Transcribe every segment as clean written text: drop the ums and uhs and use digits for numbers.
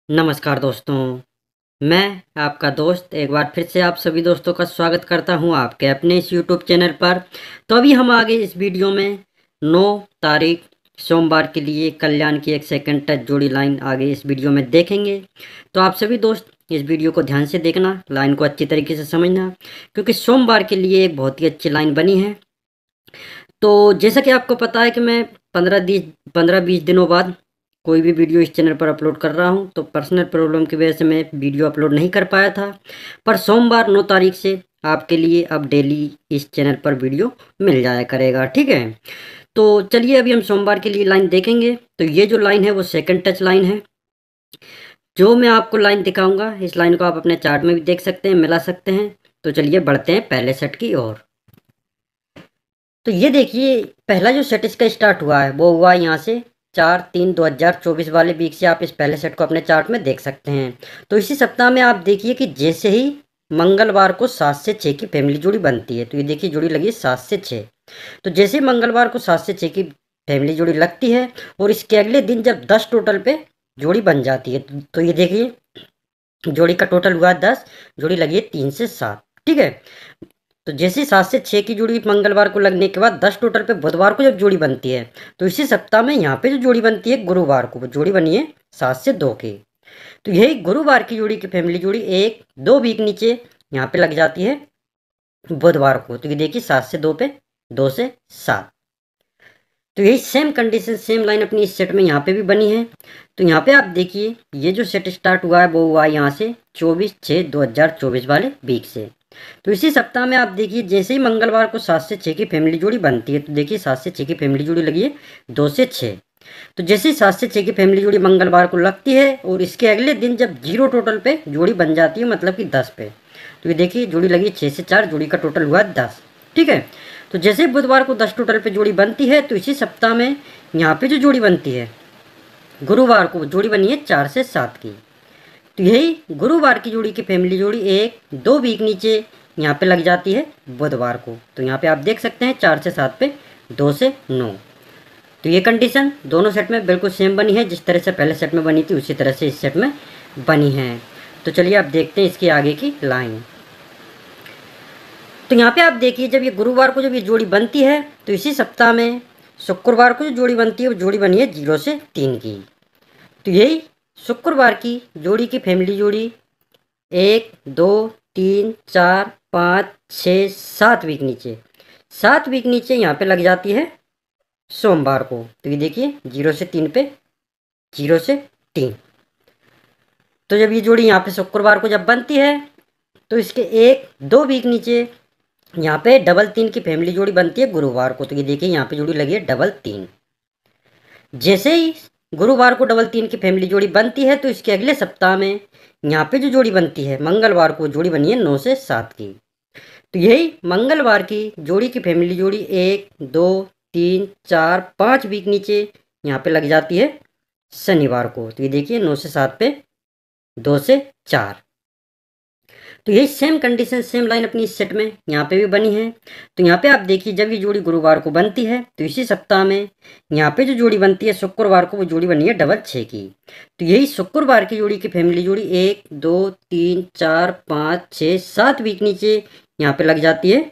नमस्कार दोस्तों, मैं आपका दोस्त एक बार फिर से आप सभी दोस्तों का स्वागत करता हूं आपके अपने इस यूट्यूब चैनल पर। तो अभी हम आगे इस वीडियो में 9 तारीख सोमवार के लिए कल्याण की एक सेकंड टच जोड़ी लाइन आगे इस वीडियो में देखेंगे। तो आप सभी दोस्त इस वीडियो को ध्यान से देखना, लाइन को अच्छी तरीके से समझना, क्योंकि सोमवार के लिए एक बहुत ही अच्छी लाइन बनी है। तो जैसा कि आपको पता है कि मैं 15-20 दिनों बाद कोई भी वीडियो इस चैनल पर अपलोड कर रहा हूं, तो पर्सनल प्रॉब्लम की वजह से मैं वीडियो अपलोड नहीं कर पाया था। पर सोमवार 9 तारीख से आपके लिए अब डेली इस चैनल पर वीडियो मिल जाया करेगा, ठीक है। तो चलिए अभी हम सोमवार के लिए लाइन देखेंगे। तो ये जो लाइन है वो सेकंड टच लाइन है। जो मैं आपको लाइन दिखाऊंगा, इस लाइन को आप अपने चार्ट में भी देख सकते हैं, मिला सकते हैं। तो चलिए बढ़ते हैं पहले सेट की ओर। तो ये देखिए, पहला जो सेट इसका स्टार्ट हुआ है वो हुआ यहाँ से 4/3/2024 वाले वीक से। आप इस पहले सेट को अपने चार्ट में देख सकते हैं। तो इसी सप्ताह में आप देखिए कि जैसे ही मंगलवार को 7 से 6 की फैमिली जोड़ी बनती है, तो ये देखिए जोड़ी लगी 7 से 6। तो जैसे ही मंगलवार को 7 से 6 की फैमिली जोड़ी लगती है और इसके अगले दिन जब 10 टोटल पे जोड़ी बन जाती है, तो ये देखिए जोड़ी का टोटल हुआ 10, जोड़ी लगी है 3 से 7, ठीक है। तो जैसे 7 से 6 की जोड़ी मंगलवार को लगने के बाद 10 टोटल पे बुधवार को जब जोड़ी बनती है, तो इसी सप्ताह में यहाँ पे जो जोड़ी बनती है गुरुवार को, वो जोड़ी बनी है 7 से 2 की। तो यही गुरुवार की जोड़ी की फैमिली जोड़ी 1-2 वीक नीचे यहाँ पे लग जाती है बुधवार को। तो ये देखिए 7 से 2 पे 2 से 7। तो यही सेम कंडीशन, सेम लाइन अपनी इस सेट में यहाँ पे भी बनी है। तो यहाँ पे आप देखिए ये जो सेट स्टार्ट हुआ है वो हुआ यहाँ से 24/6/2024 वाले वीक से। तो इसी सप्ताह में आप देखिए जैसे ही मंगलवार को 7 से 6 की फैमिली जोड़ी बनती है, तो देखिए 7 से 6 की फैमिली जोड़ी लगी है 2 से 6। तो जैसे ही 7 से 6 की फैमिली जोड़ी मंगलवार को लगती है और इसके अगले दिन जब 0 टोटल पे जोड़ी बन जाती है, मतलब कि 10 पे, तो ये देखिए जोड़ी लगी 6 से 4, जोड़ी का टोटल हुआ 10, ठीक है। तो जैसे ही बुधवार को 10 टोटल पे जोड़ी बनती है, तो इसी सप्ताह में यहाँ पे जो जोड़ी बनती है गुरुवार को, जोड़ी बनी है 4 से 7 की। तो यही गुरुवार की जोड़ी की फैमिली जोड़ी 1-2 वीक नीचे यहाँ पे लग जाती है बुधवार को। तो यहाँ पे आप देख सकते हैं 4 से 7 पे 2 से 9। तो ये कंडीशन दोनों सेट में बिल्कुल सेम बनी है, जिस तरह से पहले सेट में बनी थी उसी तरह से इस सेट में बनी है। तो चलिए आप देखते हैं इसके आगे की लाइन। तो यहाँ पे आप देखिए जब ये गुरुवार को जब ये जोड़ी बनती है, तो इसी सप्ताह में शुक्रवार को जो जोड़ी बनती है वो जोड़ी बनी है 0 से 3 की। तो यही शुक्रवार की जोड़ी की फैमिली जोड़ी 1-2-3-4-5-6-7 वीक नीचे, 7 वीक नीचे यहाँ पे लग जाती है सोमवार को। तो ये देखिए 0 से 3 पे 0 से 3। तो जब ये जोड़ी यहाँ पे शुक्रवार को जब बनती है, तो इसके 1-2 वीक नीचे यहाँ पे 3-3 की फैमिली जोड़ी बनती है गुरुवार को। तो ये देखिए यहाँ पे जोड़ी लगी है 3-3। जैसे ही गुरुवार को 3-3 की फैमिली जोड़ी बनती है, तो इसके अगले सप्ताह में यहाँ पे जो जोड़ी बनती है मंगलवार को, जोड़ी बनी है 9 से 7 की। तो यही मंगलवार की जोड़ी की फैमिली जोड़ी 1-2-3-4-5 वीक नीचे यहाँ पे लग जाती है शनिवार को। तो ये देखिए 9 से 7 पे 2 से 4। तो यही सेम कंडीशन, सेम लाइन अपनी इस सेट में यहाँ पे भी बनी है। तो यहाँ पे आप देखिए जब ये जोड़ी गुरुवार को बनती है, तो इसी सप्ताह में यहाँ पे जो जोड़ी बनती है शुक्रवार को, वो जोड़ी बनी है 6 की। तो यही शुक्रवार की जोड़ी की फैमिली जोड़ी 1-2-3-4-5-6-7 वीक नीचे यहाँ पे लग जाती है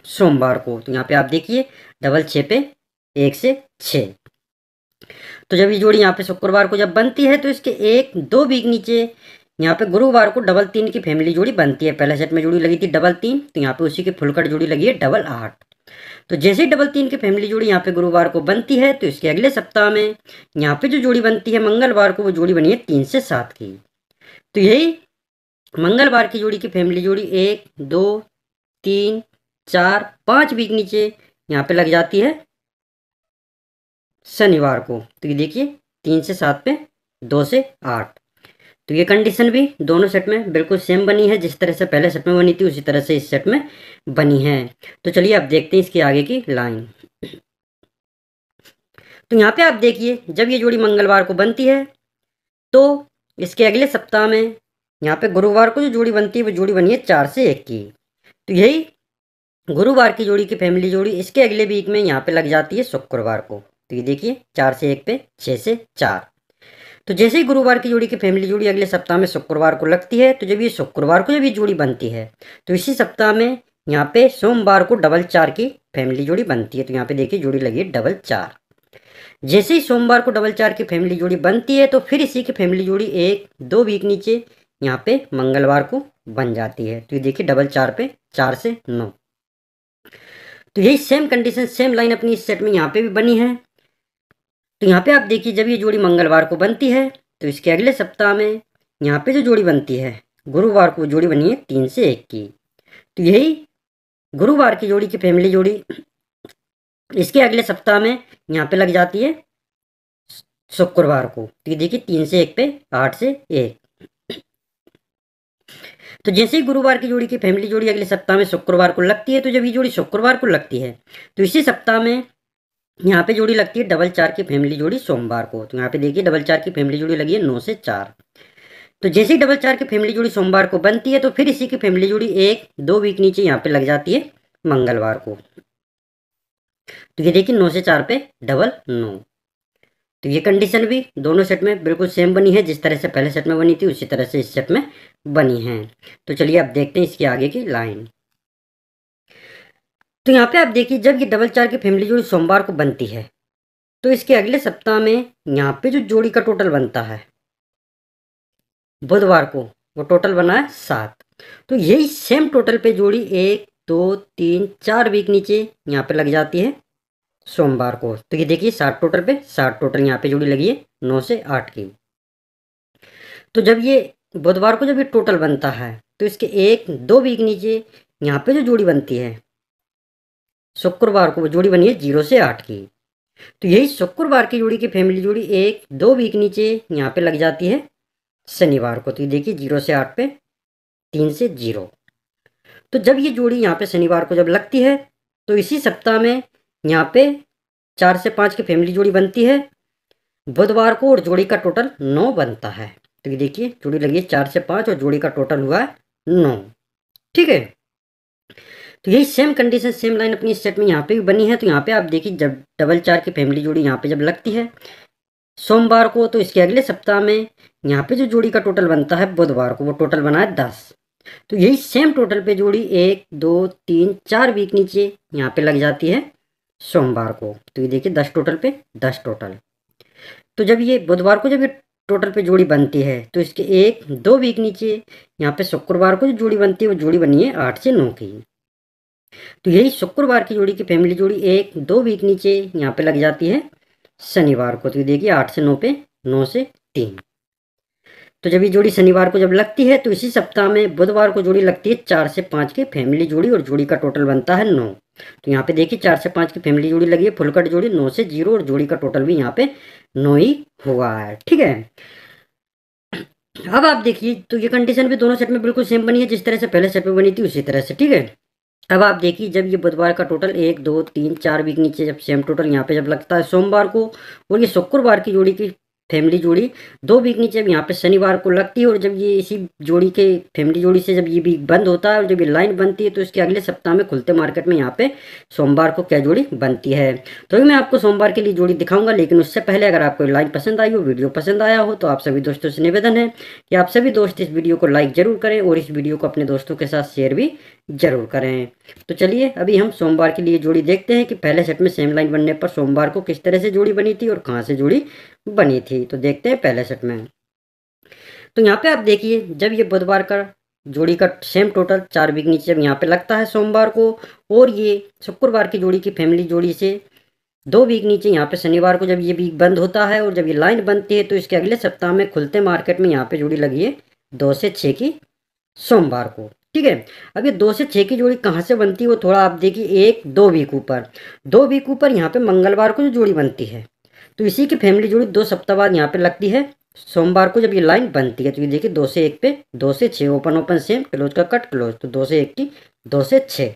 सोमवार को। तो यहाँ पे आप देखिए 6 पे 1 से 6। तो जब ये जोड़ी यहाँ पे शुक्रवार को जब बनती है, तो इसके 1-2 वीक नीचे यहाँ पे गुरुवार को 3-3 की फैमिली जोड़ी बनती है। पहले सेट में जोड़ी लगी थी 3-3, तो यहाँ पे उसी की फुल कट जोड़ी लगी है 8-8। तो जैसे ही 3-3 की फैमिली जोड़ी यहाँ पे गुरुवार को बनती है, तो इसके अगले सप्ताह में यहाँ पे जो जोड़ी बनती है मंगलवार को, वो जोड़ी बनी है 3 से 7 की। तो यही मंगलवार की जोड़ी की फैमिली जोड़ी 1-2-3-4-5 वीक नीचे यहाँ पे लग जाती है शनिवार को। तो ये देखिए 3 से 7 पे 2 से 8। तो ये कंडीशन भी दोनों सेट में बिल्कुल सेम बनी है, जिस तरह से पहले सेट में बनी थी उसी तरह से इस सेट में बनी है। तो चलिए अब देखते हैं इसके आगे की लाइन। तो यहाँ पे आप देखिए जब ये जोड़ी मंगलवार को बनती है, तो इसके अगले सप्ताह में यहाँ पे गुरुवार को जो जोड़ी बनती है वो जोड़ी बनी है 4 से 1 की। तो यही गुरुवार की जोड़ी की फैमिली जोड़ी इसके अगले वीक में यहाँ पे लग जाती है शुक्रवार को। तो ये देखिए 4 से 1 पे 6 से 4। तो जैसे ही गुरुवार की जोड़ी की फैमिली जोड़ी अगले सप्ताह में शुक्रवार को लगती है, तो जब ये शुक्रवार को जब ये जोड़ी बनती है तो इसी सप्ताह में यहाँ पे सोमवार को डबल 4 की फैमिली जोड़ी बनती है। तो यहाँ पे देखिए जोड़ी लगी है डबल 4। जैसे ही सोमवार को डबल 4 की फैमिली जोड़ी बनती है तो फिर इसी की फैमिली जोड़ी 1-2 वीक नीचे यहाँ पे मंगलवार को बन जाती है। तो ये देखिए डबल 4 पे 4 से 9। तो यही सेम कंडीशन सेम लाइन अपनी इस सेट में यहाँ पे भी बनी है। तो यहाँ पे आप देखिए जब ये जोड़ी मंगलवार को बनती है तो इसके अगले सप्ताह में यहाँ पे जो जोड़ी बनती है गुरुवार को जोड़ी बनी है 3 से 1 की। तो यही गुरुवार की जोड़ी की फैमिली जोड़ी इसके अगले सप्ताह में यहाँ पे लग जाती है शुक्रवार को। तो ये देखिए 3 से 1 पे 8 से 1। तो जैसे ही गुरुवार की जोड़ी की फैमिली जोड़ी अगले सप्ताह में शुक्रवार को लगती है, तो जब ये जोड़ी शुक्रवार को लगती है तो इसी सप्ताह में यहाँ पे जोड़ी लगती है डबल 4 की फैमिली जोड़ी सोमवार को। तो यहाँ पे देखिए डबल 4 की फैमिली जोड़ी लगी है 9 से 4। तो जैसे ही डबल 4 की फैमिली जोड़ी सोमवार को बनती है तो फिर इसी की फैमिली जोड़ी 1-2 वीक नीचे यहाँ पे लग जाती है मंगलवार को। तो ये देखिए 9 से 4 पे डबल 9। तो ये कंडीशन भी दोनों सेट में बिल्कुल सेम बनी है, जिस तरह से पहले सेट में बनी थी उसी तरह से इस सेट में बनी है। तो चलिए अब देखते हैं इसकी आगे की लाइन। तो यहाँ पे आप देखिए जब ये डबल 4 की फैमिली जोड़ी सोमवार को बनती है तो इसके अगले सप्ताह में यहाँ पे जो जोड़ी का टोटल बनता है बुधवार को वो टोटल बना है 7। तो यही सेम टोटल पे जोड़ी 1-2-3-4 वीक नीचे यहाँ पे लग जाती है सोमवार को। तो ये देखिए 7 टोटल पे 7 टोटल यहाँ पे जोड़ी लगी है 9 से 8 की। तो जब ये बुधवार को जब ये टोटल बनता है तो इसके 1-2 वीक नीचे यहाँ पे जो जोड़ी बनती है शुक्रवार को वो जोड़ी बनी है 0 से 8 की। तो यही शुक्रवार की जोड़ी की फैमिली जोड़ी 1-2 वीक नीचे यहाँ पे लग जाती है शनिवार को। तो ये देखिए 0 से 8 पे 3 से 0। तो जब ये जोड़ी यहाँ पे शनिवार को जब लगती है तो इसी सप्ताह में यहाँ पे 4 से 5 की फैमिली जोड़ी बनती है बुधवार को और जोड़ी का टोटल 9 बनता है। तो ये देखिए जोड़ी लगी है 4 से 5 और जोड़ी का टोटल हुआ है 9। ठीक है। तो यही सेम कंडीशन सेम लाइन अपनी इस सेट में यहाँ पे भी बनी है। तो यहाँ पे आप देखिए जब डबल 4 की फैमिली जोड़ी यहाँ पे जब लगती है सोमवार को तो इसके अगले सप्ताह में यहाँ पे जो जोड़ी का टोटल बनता है बुधवार को वो टोटल बना है 10। तो यही सेम टोटल पे जोड़ी 1-2-3-4 वीक नीचे यहाँ पे लग जाती है सोमवार को। तो ये देखिए 10 टोटल पे 10 टोटल। तो जब ये बुधवार को जब ये टोटल पे जोड़ी बनती है तो इसके 1-2 वीक नीचे यहाँ पे शुक्रवार को जो जोड़ी बनती है वो जोड़ी बनी है 8 से 9 की। तो यही शुक्रवार की जोड़ी की फैमिली जोड़ी 1-2 वीक नीचे यहाँ पे लग जाती है शनिवार को। तो ये देखिए 8 से 9 पे 9 से 3। तो जब ये जोड़ी शनिवार को जब लगती है तो इसी सप्ताह में बुधवार को जोड़ी लगती है 4 से 5 की फैमिली जोड़ी और जोड़ी का टोटल बनता है 9। तो यहाँ पे देखिए 4 से 5 की फैमिली जोड़ी लगी है फुल कट जोड़ी 9 से 0 और जोड़ी का टोटल भी यहाँ पे 9 ही हुआ है। ठीक है। अब आप देखिए तो ये कंडीशन भी दोनों सेट में बिल्कुल सेम बनी है, जिस तरह से पहले सेट में बनी थी उसी तरह से। ठीक है। अब आप देखिए जब ये बुधवार का टोटल 1-2-3-4 वीक नीचे जब सेम टोटल यहाँ पे जब लगता है सोमवार को और ये शुक्रवार की जोड़ी की फैमिली जोड़ी 2 वीक नीचे अब यहाँ पे शनिवार को लगती है और जब ये इसी जोड़ी के फैमिली जोड़ी से जब ये वीक बंद होता है और जब ये लाइन बनती है तो इसके अगले सप्ताह में खुलते मार्केट में यहाँ पे सोमवार को क्या जोड़ी बनती है। तो अभी मैं आपको सोमवार के लिए जोड़ी दिखाऊंगा, लेकिन उससे पहले अगर आपको लाइन पसंद आई हो, वीडियो पसंद आया हो, तो आप सभी दोस्तों से निवेदन है कि आप सभी दोस्त इस वीडियो को लाइक जरूर करें और इस वीडियो को अपने दोस्तों के साथ शेयर भी जरूर करें। तो चलिए अभी हम सोमवार के लिए जोड़ी देखते हैं कि पहले सेट में सेम लाइन बनने पर सोमवार को किस तरह से जोड़ी बनी थी और कहाँ से जोड़ी बनी थी। तो देखते हैं पहले सेट में। तो यहाँ पे आप देखिए जब ये बुधवार का जोड़ी का सेम टोटल 4 वीक नीचे जब यहाँ पे लगता है सोमवार को और ये शुक्रवार की जोड़ी की फैमिली जोड़ी से 2 वीक नीचे यहाँ पे शनिवार को जब ये वीक बंद होता है और जब ये लाइन बनती है तो इसके अगले सप्ताह में खुलते मार्केट में यहाँ पे जोड़ी लगी है 2 से 6 की सोमवार को। ठीक है। अब ये 2 से 6 की जोड़ी कहाँ से बनती है वो थोड़ा आप देखिए 1-2 वीक ऊपर 2 वीक ऊपर यहाँ पे मंगलवार को जो जोड़ी बनती है तो इसी की फैमिली जोड़ी 2 सप्ताह बाद यहाँ पे लगती है सोमवार को जब ये लाइन बनती है। तो ये देखिए 2 से 1 पे 2 से 6 ओपन ओपन सेम क्लोज का कट क्लोज। तो 2 से 1 की 2 से 6।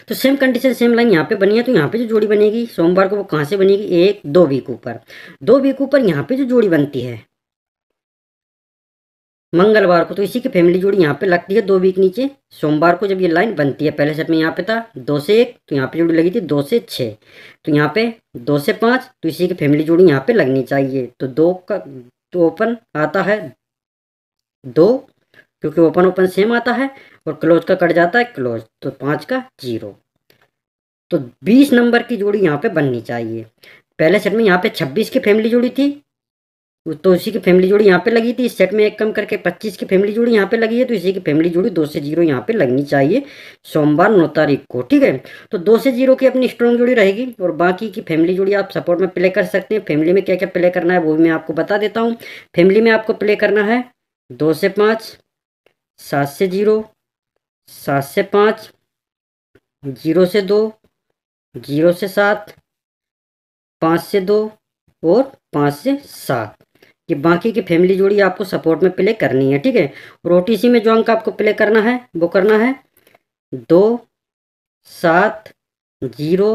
तो सेम कंडीशन सेम लाइन यहाँ पे बनी है। तो यहाँ पे जो जोड़ी बनेगी सोमवार को वो कहाँ से बनेगी 1-2 वीक ऊपर 2 वीक ऊपर यहाँ पे जो जोड़ी बनती है मंगलवार को, तो इसी की फैमिली जोड़ी यहाँ पे लगती है 2 वीक नीचे। सोमवार को जब ये लाइन बनती है, पहले सेट में यहाँ पे था 2 से 1, तो यहाँ पे जोड़ी लगी थी 2 से 6, तो यहाँ पे 2 से 5, तो इसी की फैमिली जोड़ी यहाँ पे लगनी चाहिए। तो 2 का तो ओपन आता है 2, क्योंकि ओपन ओपन सेम आता है, और क्लोज का कट जाता है क्लोज, तो 5 का 0। तो 20 नंबर की जोड़ी यहाँ पे बननी चाहिए। पहले सेट में यहाँ पे 26 की फैमिली जोड़ी थी, तो इसी की फैमिली जोड़ी यहाँ पे लगी थी। इस सेट में एक कम करके 25 की फैमिली जोड़ी यहाँ पे लगी है, तो इसी की फैमिली जोड़ी 2 से 0 यहाँ पे लगनी चाहिए सोमवार 9 तारीख को। ठीक है, तो 2 से 0 की अपनी स्ट्रॉन्ग जोड़ी रहेगी, और बाकी की फैमिली जोड़ी आप सपोर्ट में प्ले कर सकते हैं। फैमिली में क्या क्या प्ले करना है वो भी मैं आपको बता देता हूँ। फैमिली में आपको प्ले करना है 2 से 5, 7 से 0, 7 से 5, 0 से 2, 0 से 7, 5 से 2 और 5 से 7। ये बाकी की फैमिली जोड़ी आपको सपोर्ट में प्ले करनी है। ठीक है, और ओटीसी में जो अंक आपको प्ले करना है वो करना है 2, 7, 0,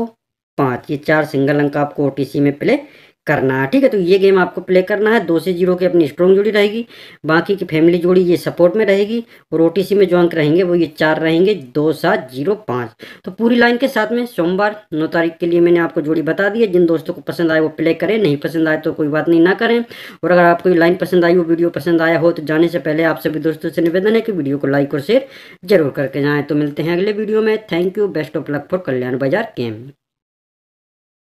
5। ये 4 सिंगल अंक आपको ओटीसी में प्ले करना है। ठीक है, तो ये गेम आपको प्ले करना है। 2 से 0 की अपनी स्ट्रॉन्ग जोड़ी रहेगी, बाकी की फैमिली जोड़ी ये सपोर्ट में रहेगी, और ओटीसी में जो अंक रहेंगे वो ये 4 रहेंगे, 2, 7, 0, 5। तो पूरी लाइन के साथ में सोमवार 9 तारीख के लिए मैंने आपको जोड़ी बता दी है। जिन दोस्तों को पसंद आए वो प्ले करें, नहीं पसंद आए तो कोई बात नहीं, ना करें। और अगर आपको ये लाइन पसंद आई, वो वीडियो पसंद आया हो, तो जाने से पहले आप सभी दोस्तों से निवेदन है कि वीडियो को लाइक और शेयर जरूर करके जाएँ। तो मिलते हैं अगले वीडियो में। Thank you, best of luck for Kalyan Bazaar game.